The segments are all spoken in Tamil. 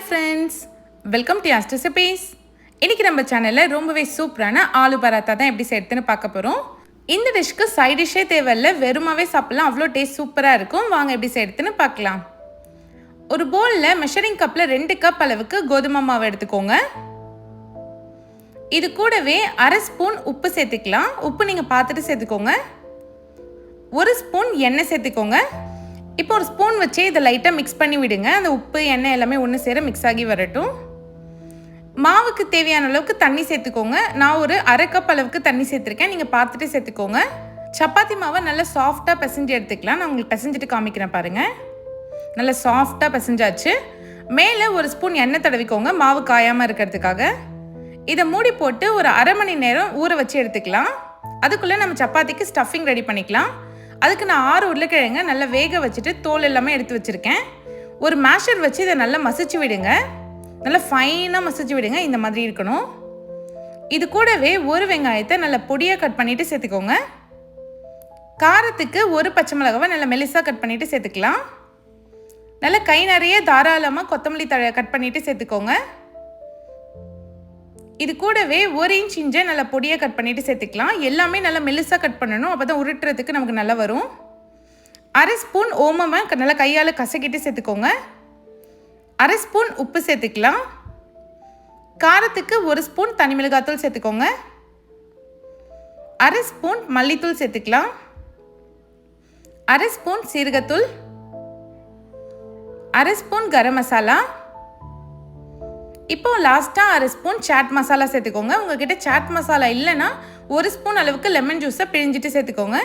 Friends, welcome to Yaas recipes. இன்றைக்கி நம்ம சேனலில் ரொம்பவே சூப்பரான ஆலு பராத்தா தான் எப்படி செய்யறதுன்னு பார்க்க போகிறோம். இந்த டிஷ்க்கு சைட் டிஷ்ஷே தேவையில்லை, வெறுமாவே சாப்பிட்லாம். அவ்வளோ டேஸ்ட் சூப்பராக இருக்கும். வாங்க எப்படி செய்யறதுன்னு பார்க்கலாம். ஒரு பவுலில் மெஷரிங் கப்பில் 2 கப் அளவுக்கு கோதுமை மாவு எடுத்துக்கோங்க. இது கூடவே அரை ஸ்பூன் உப்பு சேர்த்துக்கலாம். உப்பு நீங்கள் பார்த்துட்டு சேர்த்துக்கோங்க. 1 ஸ்பூன் எண்ணெய் சேர்த்துக்கோங்க. இப்போ ஒரு ஸ்பூன் வச்சு இதை லைட்டாக மிக்ஸ் பண்ணி விடுங்க. அந்த உப்பு எண்ணெய் எல்லாமே ஒன்று சேர மிக்ஸ் ஆகி வரட்டும். மாவுக்கு தேவையான அளவுக்கு தண்ணி சேர்த்துக்கோங்க. நான் ஒரு அரை கப் அளவுக்கு தண்ணி சேர்த்துருக்கேன். நீங்கள் பார்த்துட்டு சேர்த்துக்கோங்க. சப்பாத்தி மாவை நல்லா சாஃப்டாக பிசைஞ்சு எடுத்துக்கலாம். நான் உங்களுக்கு பிசைஞ்சிட்டு காமிக்கிறேன் பாருங்கள். நல்லா சாஃப்டாக பிசைஞ்சாச்சு. மேலே ஒரு ஸ்பூன் எண்ணெய் தடவிக்கோங்க, மாவு காயாமல் இருக்கிறதுக்காக. இதை மூடி போட்டு ஒரு அரை மணி நேரம் ஊற வச்சு எடுத்துக்கலாம். அதுக்குள்ளே நம்ம சப்பாத்திக்கு ஸ்டஃபிங் ரெடி பண்ணிக்கலாம். அதுக்கு நான் 6 உருளைக்கிழங்க நல்லா வேக வச்சுட்டு தோல் எல்லாமே எடுத்து வச்சுருக்கேன். ஒரு மேஷர் வச்சு இதை நல்லா மசிச்சு விடுங்க. நல்லா ஃபைனாக மசிச்சு விடுங்க. இந்த மாதிரி இருக்கணும். இது கூடவே ஒரு வெங்காயத்தை நல்லா பொடியாக கட் பண்ணிவிட்டு சேர்த்துக்கோங்க. காரத்துக்கு ஒரு பச்சை மிளகாவை நல்லா மெலிசாக கட் பண்ணிவிட்டு சேர்த்துக்கலாம். நல்லா கை நிறைய தாராளமாக கொத்தமல்லி தழை கட் பண்ணிவிட்டு சேர்த்துக்கோங்க. இது கூடவே 1 இன்ச் இஞ்சை நல்லா பொடியாக கட் பண்ணிவிட்டு சேர்த்துக்கலாம். எல்லாமே நல்லா மெலிசாக கட் பண்ணணும், அப்போ தான் உருட்டுறதுக்கு நமக்கு நல்லா வரும். அரை ஸ்பூன் ஓமமை நல்லா கையால் கசக்கிட்டு சேர்த்துக்கோங்க. அரை ஸ்பூன் உப்பு சேர்த்துக்கலாம். காரத்துக்கு 1 ஸ்பூன் தனி மிளகாத்தூள் சேர்த்துக்கோங்க. அரை ஸ்பூன் மல்லித்தூள் சேர்த்துக்கலாம். அரை ஸ்பூன் சீரகத்தூள். அரை ஸ்பூன் கரம் மசாலா. இப்போ லாஸ்ட்டாக அரை ஸ்பூன் சாட் மசாலா சேர்த்துக்கோங்க. உங்கள்கிட்ட சாட் மசாலா இல்லைன்னா 1 ஸ்பூன் அளவுக்கு லெமன் ஜூஸை பிழிஞ்சிட்டு சேர்த்துக்கோங்க.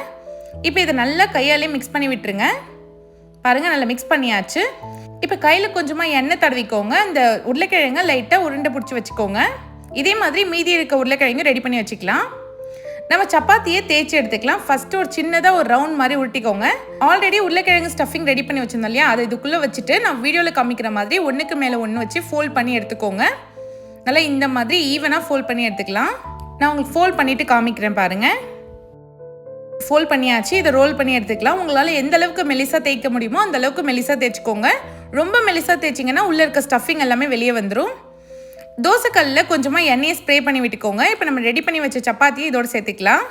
இப்போ இதை நல்லா கையாலே மிக்ஸ் பண்ணி விட்டுருங்க. பாருங்கள், நல்லா மிக்ஸ் பண்ணியாச்சு. இப்போ கையில் கொஞ்சமாக எண்ணெய் தடவிக்கோங்க. இந்த உருளைக்கிழங்க லைட்டாக உருண்டை பிடிச்சி வச்சுக்கோங்க. இதே மாதிரி மீதி இருக்க உருளைக்கிழங்கு ரெடி பண்ணி வச்சுக்கலாம். நம்ம சப்பாத்தியை தேய்ச்சி எடுத்துக்கலாம். ஃபஸ்ட்டு ஒரு சின்னதாக ஒரு ரவுண்ட் மாதிரி உருட்டிக்கோங்க. ஆல்ரெடி உருளைக்கிழங்கு ஸ்டஃபிங் ரெடி பண்ணி வச்சுருந்தோம் இல்லையா, அதை இதுக்குள்ளே வச்சுட்டு நான் வீடியோவில் காமிக்கிற மாதிரி ஒன்றுக்கு மேலே ஒன்று வச்சு ஃபோல்ட் பண்ணி எடுத்துக்கோங்க. நல்லா இந்த மாதிரி ஈவனாக ஃபோல்ட் பண்ணி எடுத்துக்கலாம். நான் உங்களுக்கு ஃபோல்ட் பண்ணிவிட்டு காமிக்கிறேன் பாருங்கள். ஃபோல்ட் பண்ணியாச்சு. இதை ரோல் பண்ணி எடுத்துக்கலாம். உங்களால் எந்த அளவுக்கு மெலிசாக தேய்க்க முடியுமோ அந்த அளவுக்கு மெலிசாக தேய்ச்சிக்கோங்க. ரொம்ப மெலிசாக தேய்ச்சிங்கன்னா உள்ளே இருக்க ஸ்டஃபிங் எல்லாமே வெளியே வந்துடும். தோசைக்கல்லில் கொஞ்சமாக எண்ணெயை ஸ்ப்ரே பண்ணி விட்டுக்கோங்க. இப்போ நம்ம ரெடி பண்ணி வச்ச சப்பாத்தியை இதோடு சேர்த்துக்கலாம்.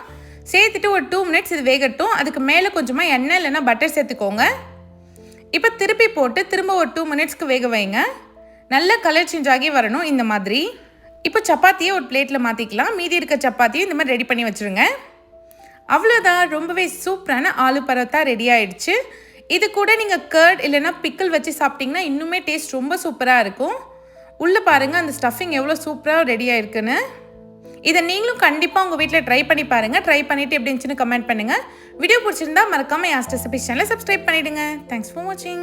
சேர்த்துட்டு ஒரு 2 மினிட்ஸ் இது வேகட்டும். அதுக்கு மேலே கொஞ்சமாக எண்ணெய் இல்லைன்னா பட்டர் சேர்த்துக்கோங்க. இப்போ திருப்பி போட்டு திரும்ப ஒரு 2 மினிட்ஸ்க்கு வேக வைங்க. நல்ல கலர் சேஞ்ச் ஆகி வரணும் இந்த மாதிரி. இப்போ சப்பாத்தியை ஒரு பிளேட்டில் மாற்றிக்கலாம். மீதி இருக்க சப்பாத்தியை இந்த மாதிரி ரெடி பண்ணி வச்சுருங்க. அவ்வளோதான், ரொம்பவே சூப்பரான ஆலு பரோட்டா ரெடி ஆகிடுச்சு. இது கூட நீங்கள் கர்ட் இல்லைன்னா பிக்கிள் வச்சு சாப்பிட்டிங்கன்னா இன்னுமே டேஸ்ட் ரொம்ப சூப்பராக இருக்கும். உள்ளே பாருங்கள் அந்த ஸ்டஃபிங் எவ்வளோ சூப்பராக ரெடி ஆகிருக்குன்னு. இதை நீங்களும் கண்டிப்பாக உங்கள் வீட்டில் ட்ரை பண்ணி பாருங்கள். ட்ரை பண்ணிவிட்டு எப்படி இருந்துச்சுன்னு கமெண்ட் பண்ணுங்கள். வீடியோ பிடிச்சிருந்தா மறக்காமல் யாஸ் ரெசிபீஸ் சேனலை சப்ஸ்கிரைப் பண்ணிவிடுங்க. தேங்க்ஸ் ஃபார் வாட்சிங்.